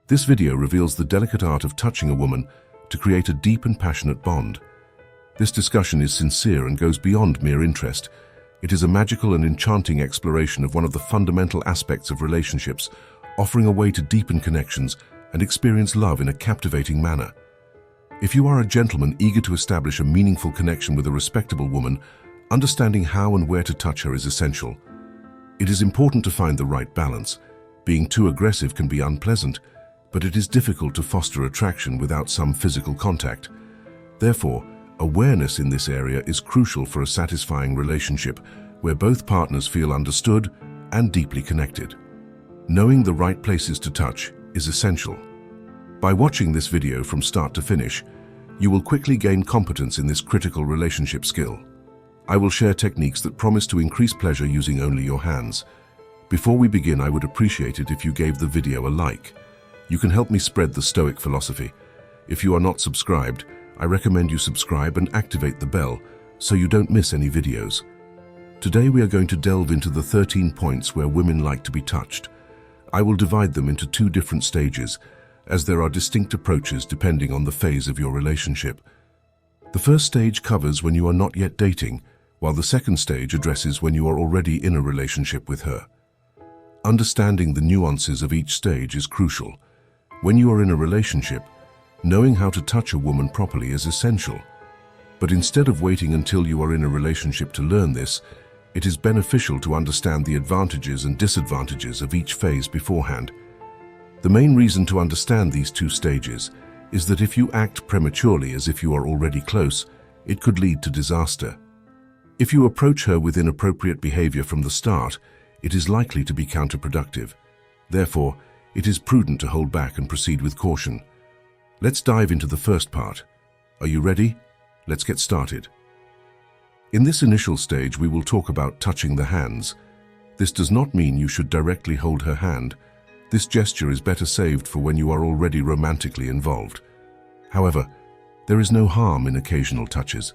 This video reveals the delicate art of touching a woman to create a deep and passionate bond. This discussion is sincere and goes beyond mere interest. It is a magical and enchanting exploration of one of the fundamental aspects of relationships, offering a way to deepen connections and experience love in a captivating manner. If you are a gentleman eager to establish a meaningful connection with a respectable woman, understanding how and where to touch her is essential. It is important to find the right balance. Being too aggressive can be unpleasant, but it is difficult to foster attraction without some physical contact. Therefore, awareness in this area is crucial for a satisfying relationship where both partners feel understood and deeply connected. Knowing the right places to touch is essential. By watching this video from start to finish, you will quickly gain competence in this critical relationship skill. I will share techniques that promise to increase pleasure using only your hands. Before we begin, I would appreciate it if you gave the video a like. You can help me spread the Stoic philosophy. If you are not subscribed, I recommend you subscribe and activate the bell so you don't miss any videos. Today we are going to delve into the 13 points where women like to be touched. I will divide them into two different stages, as there are distinct approaches depending on the phase of your relationship. The first stage covers when you are not yet dating, while the second stage addresses when you are already in a relationship with her. Understanding the nuances of each stage is crucial. When you are in a relationship, knowing how to touch a woman properly is essential. But instead of waiting until you are in a relationship to learn this, it is beneficial to understand the advantages and disadvantages of each phase beforehand. The main reason to understand these two stages is that if you act prematurely as if you are already close, it could lead to disaster. If you approach her with inappropriate behavior from the start, it is likely to be counterproductive. Therefore, it is prudent to hold back and proceed with caution. Let's dive into the first part. Are you ready? Let's get started. In this initial stage, we will talk about touching the hands. This does not mean you should directly hold her hand. This gesture is better saved for when you are already romantically involved. However, there is no harm in occasional touches.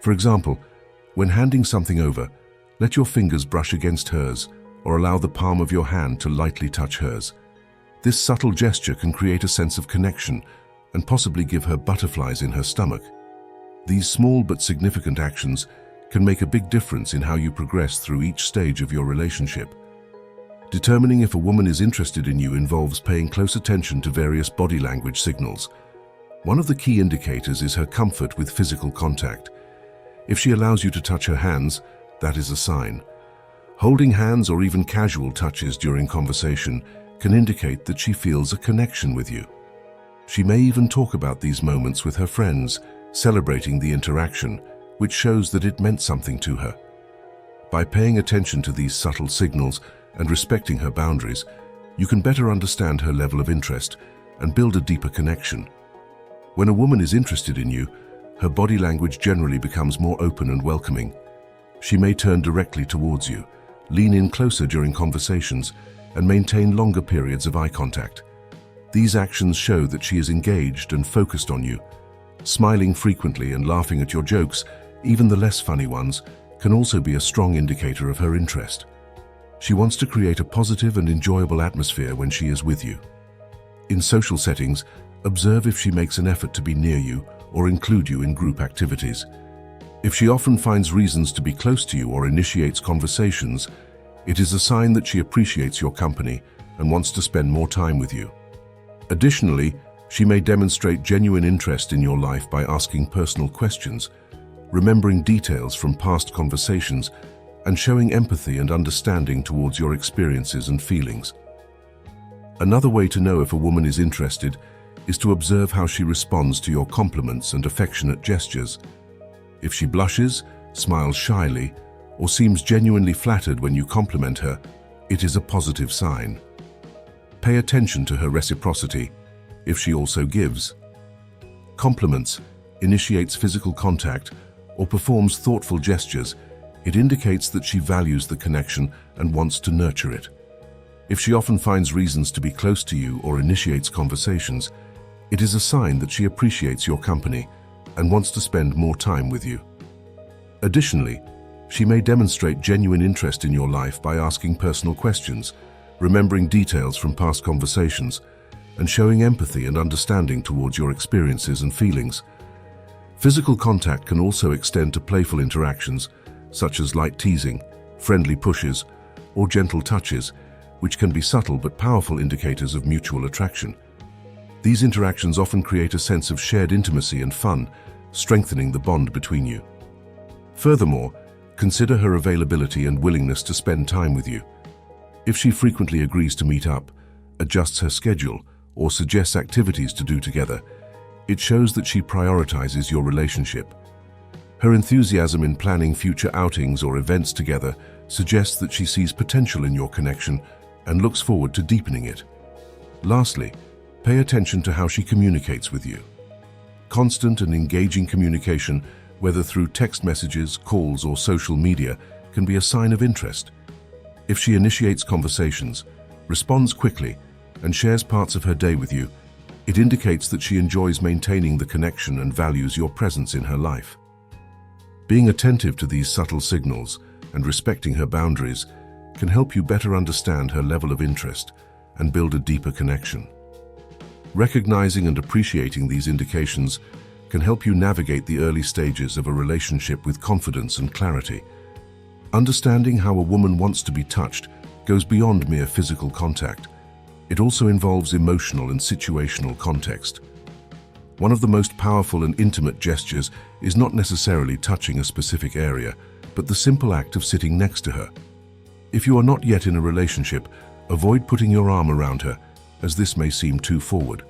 For example, when handing something over, let your fingers brush against hers or allow the palm of your hand to lightly touch hers. This subtle gesture can create a sense of connection and possibly give her butterflies in her stomach. These small but significant actions can make a big difference in how you progress through each stage of your relationship. Determining if a woman is interested in you involves paying close attention to various body language signals. One of the key indicators is her comfort with physical contact. If she allows you to touch her hands, that is a sign. Holding hands or even casual touches during conversation can indicate that she feels a connection with you. She may even talk about these moments with her friends, celebrating the interaction, which shows that it meant something to her. By paying attention to these subtle signals and respecting her boundaries, you can better understand her level of interest and build a deeper connection. When a woman is interested in you, her body language generally becomes more open and welcoming. She may turn directly towards you, lean in closer during conversations, and maintain longer periods of eye contact. These actions show that she is engaged and focused on you. Smiling frequently and laughing at your jokes, even the less funny ones, can also be a strong indicator of her interest. She wants to create a positive and enjoyable atmosphere when she is with you. In social settings, observe if she makes an effort to be near you or include you in group activities. If she often finds reasons to be close to you or initiates conversations, it is a sign that she appreciates your company and wants to spend more time with you. Additionally, she may demonstrate genuine interest in your life by asking personal questions, remembering details from past conversations, and showing empathy and understanding towards your experiences and feelings. Another way to know if a woman is interested is to observe how she responds to your compliments and affectionate gestures. If she blushes, smiles shyly, or seems genuinely flattered when you compliment her, it is a positive sign. Pay attention to her reciprocity if she also gives compliments, initiates physical contact, or performs thoughtful gestures. It indicates that she values the connection and wants to nurture it. If she often finds reasons to be close to you or initiates conversations, it is a sign that she appreciates your company and wants to spend more time with you. Additionally, she may demonstrate genuine interest in your life by asking personal questions, remembering details from past conversations, and showing empathy and understanding towards your experiences and feelings. Physical contact can also extend to playful interactions, such as light teasing, friendly pushes, or gentle touches, which can be subtle but powerful indicators of mutual attraction. These interactions often create a sense of shared intimacy and fun, strengthening the bond between you. Furthermore, consider her availability and willingness to spend time with you. If she frequently agrees to meet up, adjusts her schedule, or suggests activities to do together, it shows that she prioritizes your relationship. Her enthusiasm in planning future outings or events together suggests that she sees potential in your connection and looks forward to deepening it. Lastly, pay attention to how she communicates with you. Constant and engaging communication, whether through text messages, calls, or social media, can be a sign of interest. If she initiates conversations, responds quickly, and shares parts of her day with you, it indicates that she enjoys maintaining the connection and values your presence in her life. Being attentive to these subtle signals and respecting her boundaries can help you better understand her level of interest and build a deeper connection. Recognizing and appreciating these indications can help you navigate the early stages of a relationship with confidence and clarity. Understanding how a woman wants to be touched goes beyond mere physical contact. It also involves emotional and situational context. One of the most powerful and intimate gestures is not necessarily touching a specific area, but the simple act of sitting next to her. If you are not yet in a relationship, avoid putting your arm around her, as this may seem too forward.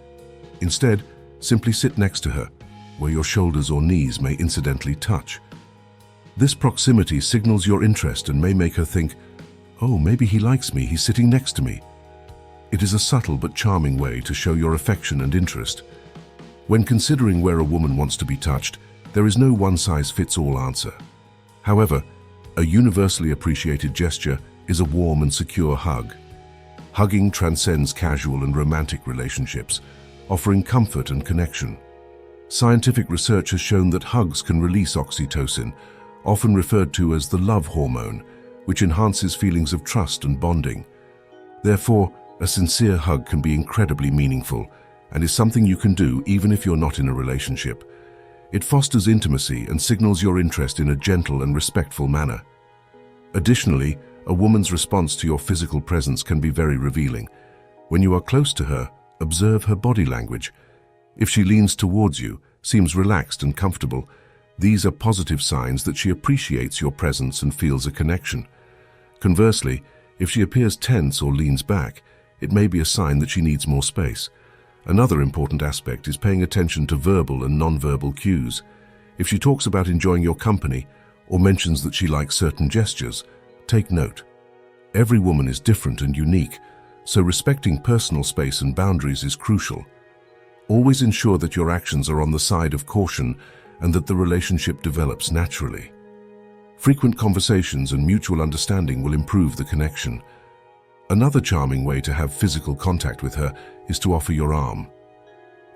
Instead, simply sit next to her, where your shoulders or knees may incidentally touch. This proximity signals your interest and may make her think, "Oh, maybe he likes me, he's sitting next to me." It is a subtle but charming way to show your affection and interest. When considering where a woman wants to be touched, there is no one-size-fits-all answer. However, a universally appreciated gesture is a warm and secure hug. Hugging transcends casual and romantic relationships, offering comfort and connection. Scientific research has shown that hugs can release oxytocin, often referred to as the love hormone, which enhances feelings of trust and bonding. Therefore, a sincere hug can be incredibly meaningful and is something you can do even if you're not in a relationship. It fosters intimacy and signals your interest in a gentle and respectful manner. Additionally, a woman's response to your physical presence can be very revealing. When you are close to her, observe her body language. If she leans towards you, seems relaxed and comfortable, these are positive signs that she appreciates your presence and feels a connection. Conversely, if she appears tense or leans back, it may be a sign that she needs more space. Another important aspect is paying attention to verbal and non-verbal cues. If she talks about enjoying your company or mentions that she likes certain gestures, take note. Every woman is different and unique, so respecting personal space and boundaries is crucial. Always ensure that your actions are on the side of caution and that the relationship develops naturally. Frequent conversations and mutual understanding will improve the connection. Another charming way to have physical contact with her is to offer your arm.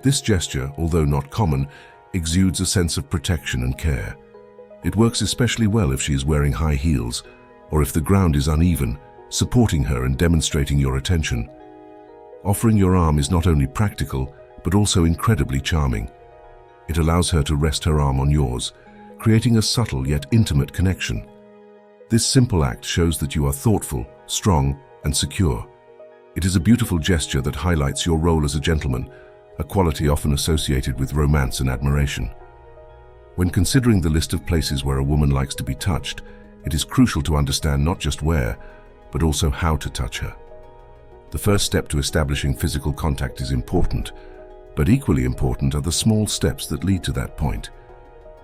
This gesture, although not common, exudes a sense of protection and care. It works especially well if she is wearing high heels or if the ground is uneven, supporting her and demonstrating your attention. Offering your arm is not only practical, but also incredibly charming. It allows her to rest her arm on yours, creating a subtle yet intimate connection. This simple act shows that you are thoughtful, strong, and secure. It is a beautiful gesture that highlights your role as a gentleman, a quality often associated with romance and admiration. When considering the list of places where a woman likes to be touched, it is crucial to understand not just where, but also how to touch her. The first step to establishing physical contact is important, but equally important are the small steps that lead to that point.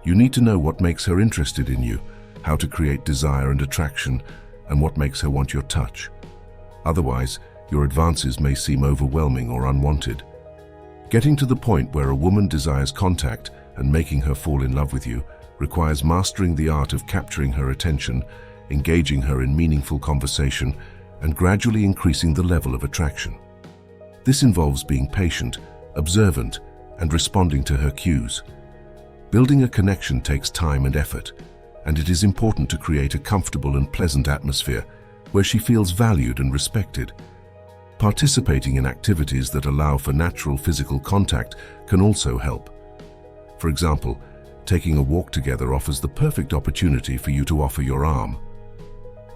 You need to know what makes her interested in you, how to create desire and attraction, and what makes her want your touch. Otherwise, your advances may seem overwhelming or unwanted. Getting to the point where a woman desires contact and making her fall in love with you requires mastering the art of capturing her attention, engaging her in meaningful conversation, and gradually increasing the level of attraction. This involves being patient, observant, and responding to her cues. Building a connection takes time and effort, and it is important to create a comfortable and pleasant atmosphere where she feels valued and respected. Participating in activities that allow for natural physical contact can also help. For example, taking a walk together offers the perfect opportunity for you to offer your arm.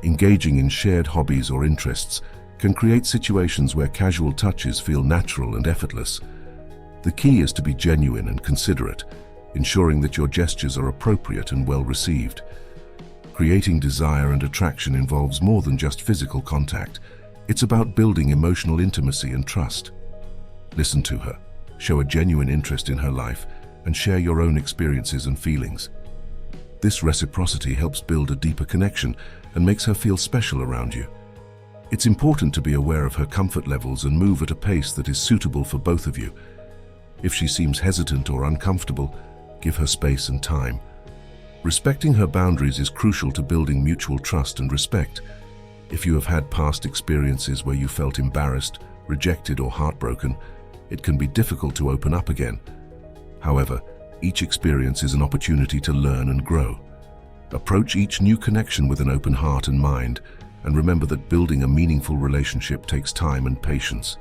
Engaging in shared hobbies or interests can create situations where casual touches feel natural and effortless. The key is to be genuine and considerate, ensuring that your gestures are appropriate and well received. Creating desire and attraction involves more than just physical contact. It's about building emotional intimacy and trust. Listen to her, show a genuine interest in her life, and share your own experiences and feelings. This reciprocity helps build a deeper connection and makes her feel special around you. It's important to be aware of her comfort levels and move at a pace that is suitable for both of you. If she seems hesitant or uncomfortable, give her space and time. Respecting her boundaries is crucial to building mutual trust and respect. If you have had past experiences where you felt embarrassed, rejected, or heartbroken, it can be difficult to open up again. However, each experience is an opportunity to learn and grow. Approach each new connection with an open heart and mind, and remember that building a meaningful relationship takes time and patience.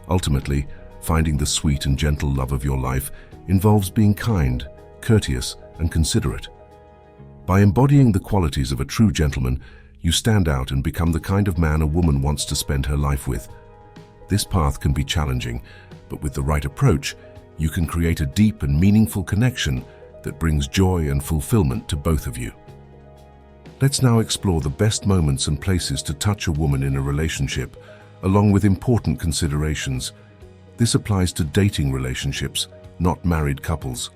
Ultimately, finding the sweet and gentle love of your life involves being kind, courteous, and considerate. By embodying the qualities of a true gentleman, you stand out and become the kind of man a woman wants to spend her life with. This path can be challenging, but with the right approach, you can create a deep and meaningful connection that brings joy and fulfillment to both of you. Let's now explore the best moments and places to touch a woman in a relationship, along with important considerations. This applies to dating relationships, not married couples.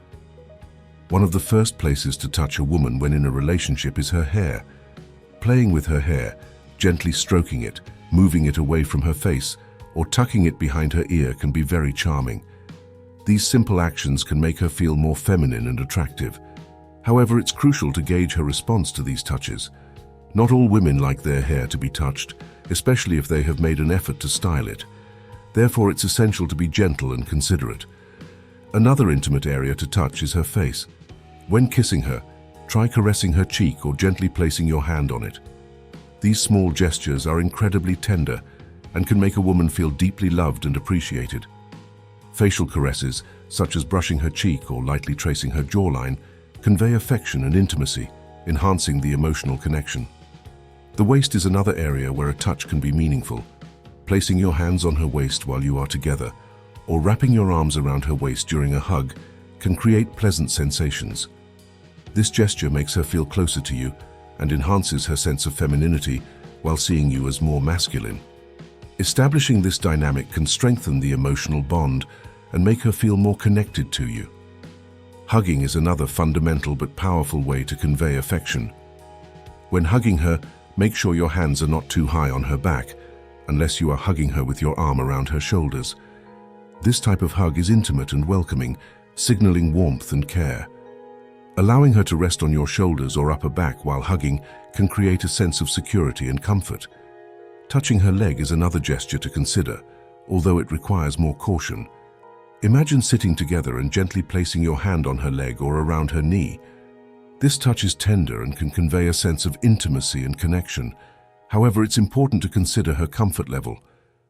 One of the first places to touch a woman when in a relationship is her hair. Playing with her hair, gently stroking it, moving it away from her face, or tucking it behind her ear can be very charming. These simple actions can make her feel more feminine and attractive. However, it's crucial to gauge her response to these touches. Not all women like their hair to be touched, especially if they have made an effort to style it. Therefore, it's essential to be gentle and considerate. Another intimate area to touch is her face. When kissing her, try caressing her cheek or gently placing your hand on it. These small gestures are incredibly tender and can make a woman feel deeply loved and appreciated. Facial caresses, such as brushing her cheek or lightly tracing her jawline, convey affection and intimacy, enhancing the emotional connection. The waist is another area where a touch can be meaningful. Placing your hands on her waist while you are together, or wrapping your arms around her waist during a hug, can create pleasant sensations. This gesture makes her feel closer to you and enhances her sense of femininity while seeing you as more masculine. Establishing this dynamic can strengthen the emotional bond and make her feel more connected to you. Hugging is another fundamental but powerful way to convey affection. When hugging her, make sure your hands are not too high on her back, unless you are hugging her with your arm around her shoulders. This type of hug is intimate and welcoming, signaling warmth and care. Allowing her to rest on your shoulders or upper back while hugging can create a sense of security and comfort. Touching her leg is another gesture to consider, although it requires more caution. Imagine sitting together and gently placing your hand on her leg or around her knee. This touch is tender and can convey a sense of intimacy and connection. However, it's important to consider her comfort level.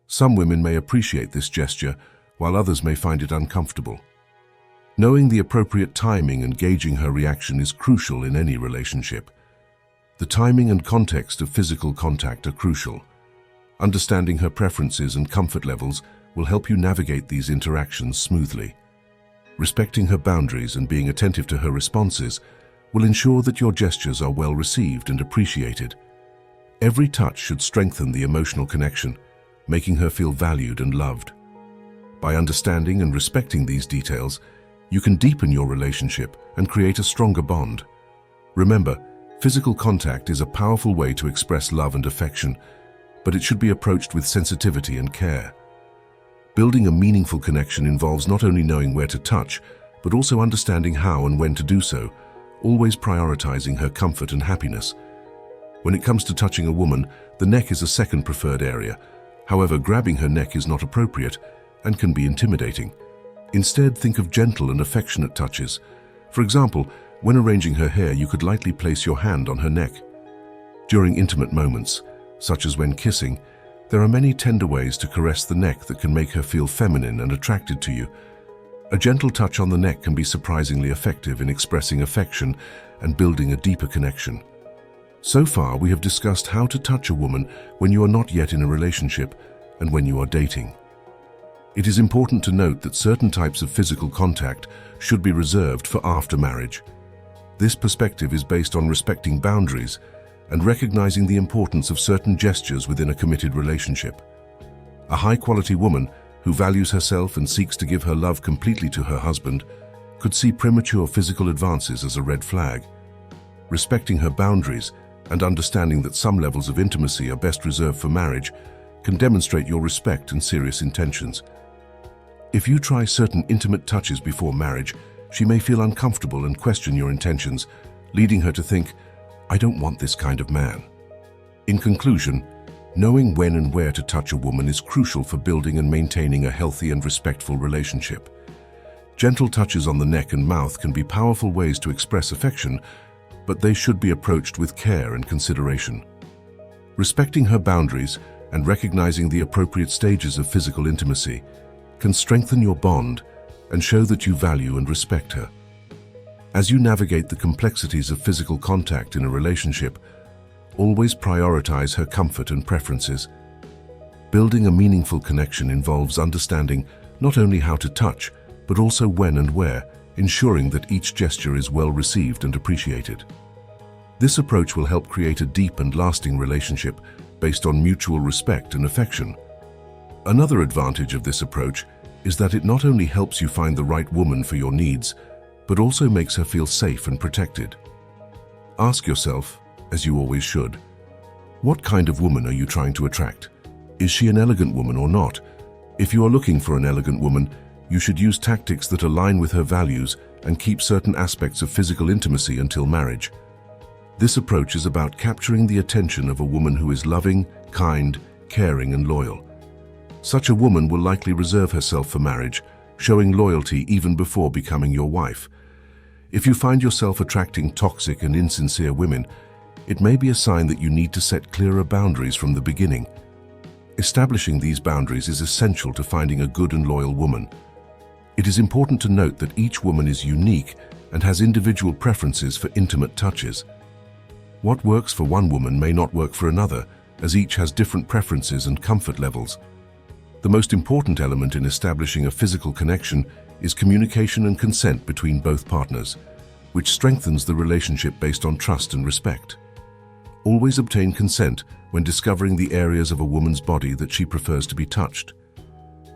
Some women may appreciate this gesture, while others may find it uncomfortable. Knowing the appropriate timing and gauging her reaction is crucial in any relationship. The timing and context of physical contact are crucial. Understanding her preferences and comfort levels will help you navigate these interactions smoothly. Respecting her boundaries and being attentive to her responses will ensure that your gestures are well received and appreciated. Every touch should strengthen the emotional connection, making her feel valued and loved. By understanding and respecting these details, you can deepen your relationship and create a stronger bond. Remember, physical contact is a powerful way to express love and affection, but it should be approached with sensitivity and care. Building a meaningful connection involves not only knowing where to touch, but also understanding how and when to do so, always prioritizing her comfort and happiness. When it comes to touching a woman, the neck is a second preferred area. However, grabbing her neck is not appropriate and can be intimidating. Instead, think of gentle and affectionate touches. For example, when arranging her hair, you could lightly place your hand on her neck. During intimate moments, such as when kissing, There are many tender ways to caress the neck that can make her feel feminine and attracted to you. A gentle touch on the neck can be surprisingly effective in expressing affection and building a deeper connection. So far, we have discussed how to touch a woman when you are not yet in a relationship and when you are dating. It is important to note that certain types of physical contact should be reserved for after marriage. This perspective is based on respecting boundaries and recognizing the importance of certain gestures within a committed relationship. A high-quality woman who values herself and seeks to give her love completely to her husband could see premature physical advances as a red flag. Respecting her boundaries and understanding that some levels of intimacy are best reserved for marriage can demonstrate your respect and serious intentions. If you try certain intimate touches before marriage, she may feel uncomfortable and question your intentions, leading her to think, "I don't want this kind of man." In conclusion, knowing when and where to touch a woman is crucial for building and maintaining a healthy and respectful relationship. Gentle touches on the neck and mouth can be powerful ways to express affection, but they should be approached with care and consideration. Respecting her boundaries and recognizing the appropriate stages of physical intimacy can strengthen your bond and show that you value and respect her. As you navigate the complexities of physical contact in a relationship, always prioritize her comfort and preferences. Building a meaningful connection involves understanding not only how to touch, but also when and where, ensuring that each gesture is well received and appreciated. This approach will help create a deep and lasting relationship based on mutual respect and affection. Another advantage of this approach is that it not only helps you find the right woman for your needs, but also makes her feel safe and protected. Ask yourself, as you always should, what kind of woman are you trying to attract? Is she an elegant woman or not? If you are looking for an elegant woman, you should use tactics that align with her values and keep certain aspects of physical intimacy until marriage. This approach is about capturing the attention of a woman who is loving, kind, caring, and loyal. Such a woman will likely reserve herself for marriage, showing loyalty even before becoming your wife. If you find yourself attracting toxic and insincere women, it may be a sign that you need to set clearer boundaries from the beginning. Establishing these boundaries is essential to finding a good and loyal woman. It is important to note that each woman is unique and has individual preferences for intimate touches. What works for one woman may not work for another, as each has different preferences and comfort levels. The most important element in establishing a physical connection is communication and consent between both partners, which strengthens the relationship based on trust and respect. Always obtain consent when discovering the areas of a woman's body that she prefers to be touched.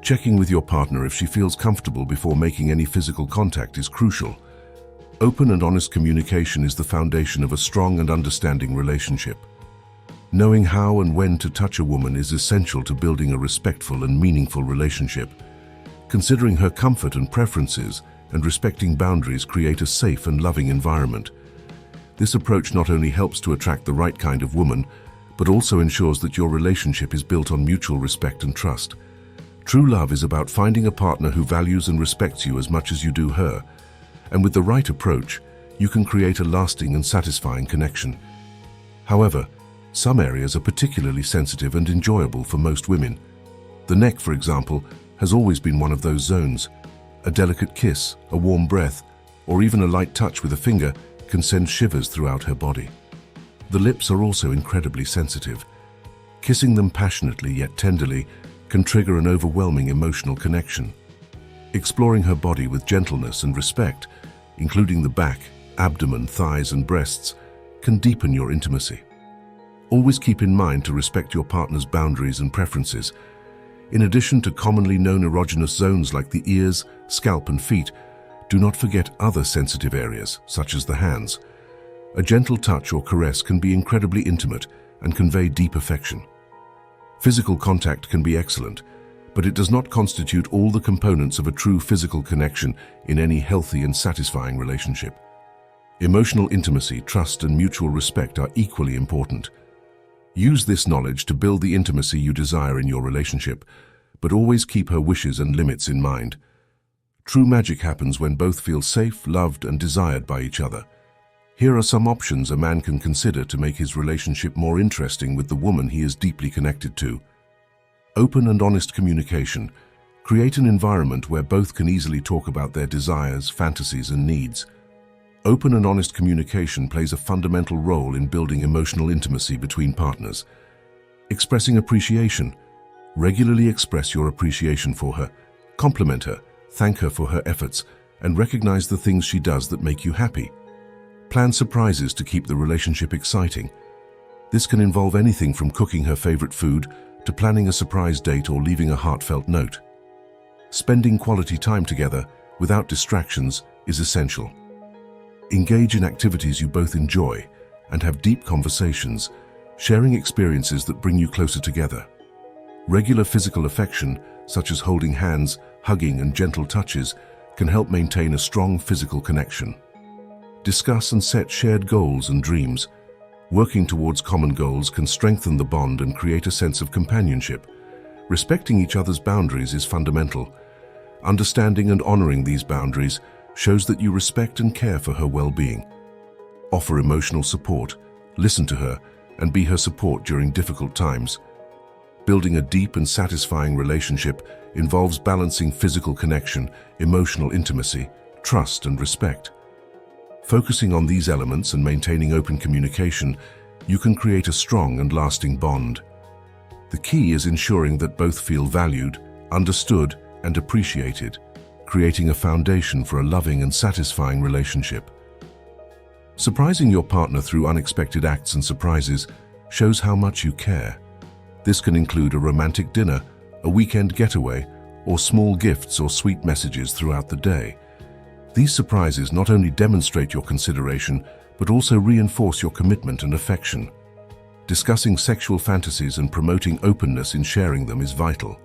Checking with your partner if she feels comfortable before making any physical contact is crucial. Open and honest communication is the foundation of a strong and understanding relationship. Knowing how and when to touch a woman is essential to building a respectful and meaningful relationship. Considering her comfort and preferences and respecting boundaries create a safe and loving environment. This approach not only helps to attract the right kind of woman, but also ensures that your relationship is built on mutual respect and trust. True love is about finding a partner who values and respects you as much as you do her, and with the right approach, you can create a lasting and satisfying connection. However, some areas are particularly sensitive and enjoyable for most women. The neck, for example, has always been one of those zones. A delicate kiss, a warm breath, or even a light touch with a finger can send shivers throughout her body. The lips are also incredibly sensitive. Kissing them passionately yet tenderly can trigger an overwhelming emotional connection. Exploring her body with gentleness and respect, including the back, abdomen, thighs, and breasts, can deepen your intimacy. Always keep in mind to respect your partner's boundaries and preferences. In addition to commonly known erogenous zones like the ears, scalp, and feet, do not forget other sensitive areas, such as the hands. A gentle touch or caress can be incredibly intimate and convey deep affection. Physical contact can be excellent, but it does not constitute all the components of a true physical connection in any healthy and satisfying relationship. Emotional intimacy, trust, and mutual respect are equally important. Use this knowledge to build the intimacy you desire in your relationship, but always keep her wishes and limits in mind. True magic happens when both feel safe, loved, and desired by each other. Here are some options a man can consider to make his relationship more interesting with the woman he is deeply connected to. Open and honest communication. Create an environment where both can easily talk about their desires, fantasies, and needs. Open and honest communication plays a fundamental role in building emotional intimacy between partners. Expressing appreciation. Regularly express your appreciation for her. Compliment her, thank her for her efforts, and recognize the things she does that make you happy. Plan surprises to keep the relationship exciting. This can involve anything from cooking her favorite food to planning a surprise date or leaving a heartfelt note. Spending quality time together without distractions is essential. Engage in activities you both enjoy and have deep conversations, sharing experiences that bring you closer together. Regular physical affection, such as holding hands, hugging, and gentle touches, can help maintain a strong physical connection. Discuss and set shared goals and dreams. Working towards common goals can strengthen the bond and create a sense of companionship. Respecting each other's boundaries is fundamental. Understanding and honoring these boundaries shows that you respect and care for her well-being. Offer emotional support, listen to her, and be her support during difficult times. Building a deep and satisfying relationship involves balancing physical connection, emotional intimacy, trust, and respect. Focusing on these elements and maintaining open communication, you can create a strong and lasting bond. The key is ensuring that both feel valued, understood, and appreciated, creating a foundation for a loving and satisfying relationship. Surprising your partner through unexpected acts and surprises shows how much you care. This can include a romantic dinner, a weekend getaway, or small gifts or sweet messages throughout the day. These surprises not only demonstrate your consideration, but also reinforce your commitment and affection. Discussing sexual fantasies and promoting openness in sharing them is vital.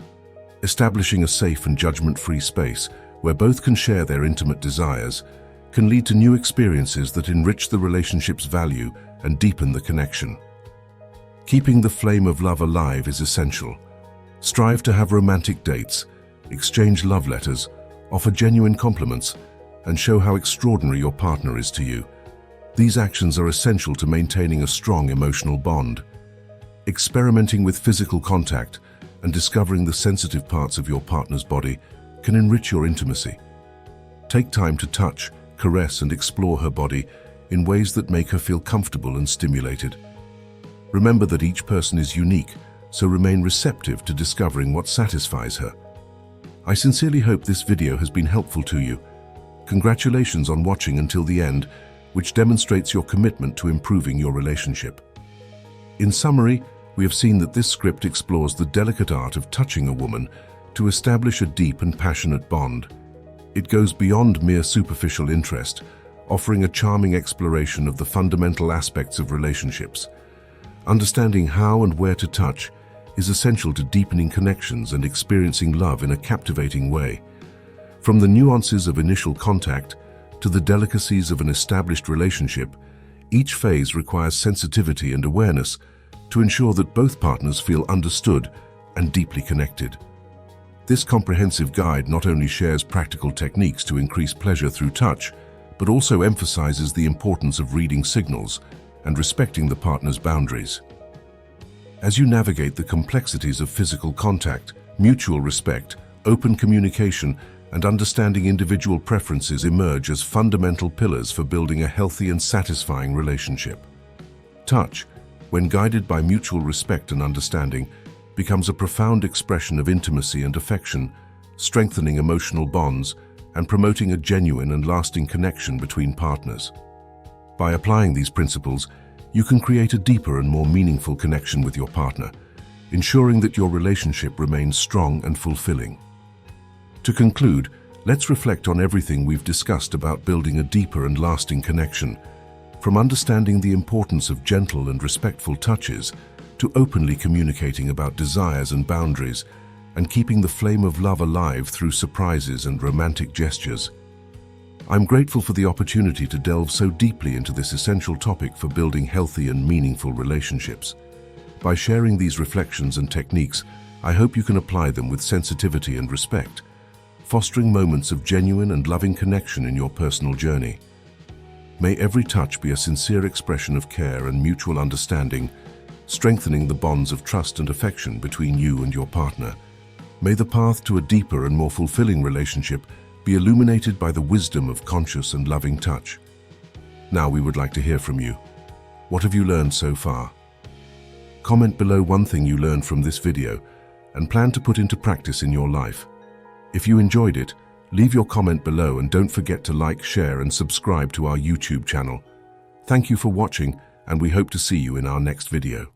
Establishing a safe and judgment-free space where both can share their intimate desires can lead to new experiences that enrich the relationship's value and deepen the connection. Keeping the flame of love alive is essential. Strive to have romantic dates, exchange love letters, offer genuine compliments, and show how extraordinary your partner is to you. These actions are essential to maintaining a strong emotional bond. Experimenting with physical contact and discovering the sensitive parts of your partner's body can enrich your intimacy. Take time to touch, caress, and explore her body in ways that make her feel comfortable and stimulated. Remember that each person is unique, so remain receptive to discovering what satisfies her. I sincerely hope this video has been helpful to you. Congratulations on watching until the end, which demonstrates your commitment to improving your relationship. In summary, we have seen that this script explores the delicate art of touching a woman to establish a deep and passionate bond. It goes beyond mere superficial interest, offering a charming exploration of the fundamental aspects of relationships. Understanding how and where to touch is essential to deepening connections and experiencing love in a captivating way. From the nuances of initial contact to the delicacies of an established relationship, each phase requires sensitivity and awareness to ensure that both partners feel understood and deeply connected. This comprehensive guide not only shares practical techniques to increase pleasure through touch, but also emphasizes the importance of reading signals and respecting the partner's boundaries. As you navigate the complexities of physical contact, mutual respect, open communication, and understanding individual preferences emerge as fundamental pillars for building a healthy and satisfying relationship. Touch, when guided by mutual respect and understanding, becomes a profound expression of intimacy and affection, strengthening emotional bonds and promoting a genuine and lasting connection between partners. By applying these principles, you can create a deeper and more meaningful connection with your partner, ensuring that your relationship remains strong and fulfilling. To conclude, let's reflect on everything we've discussed about building a deeper and lasting connection, from understanding the importance of gentle and respectful touches to openly communicating about desires and boundaries, and keeping the flame of love alive through surprises and romantic gestures. I'm grateful for the opportunity to delve so deeply into this essential topic for building healthy and meaningful relationships. By sharing these reflections and techniques, I hope you can apply them with sensitivity and respect, fostering moments of genuine and loving connection in your personal journey. May every touch be a sincere expression of care and mutual understanding, strengthening the bonds of trust and affection between you and your partner. May the path to a deeper and more fulfilling relationship be illuminated by the wisdom of conscious and loving touch. Now we would like to hear from you. What have you learned so far? Comment below one thing you learned from this video and plan to put into practice in your life. If you enjoyed it, leave your comment below and don't forget to like, share and subscribe to our YouTube channel. Thank you for watching, and we hope to see you in our next video.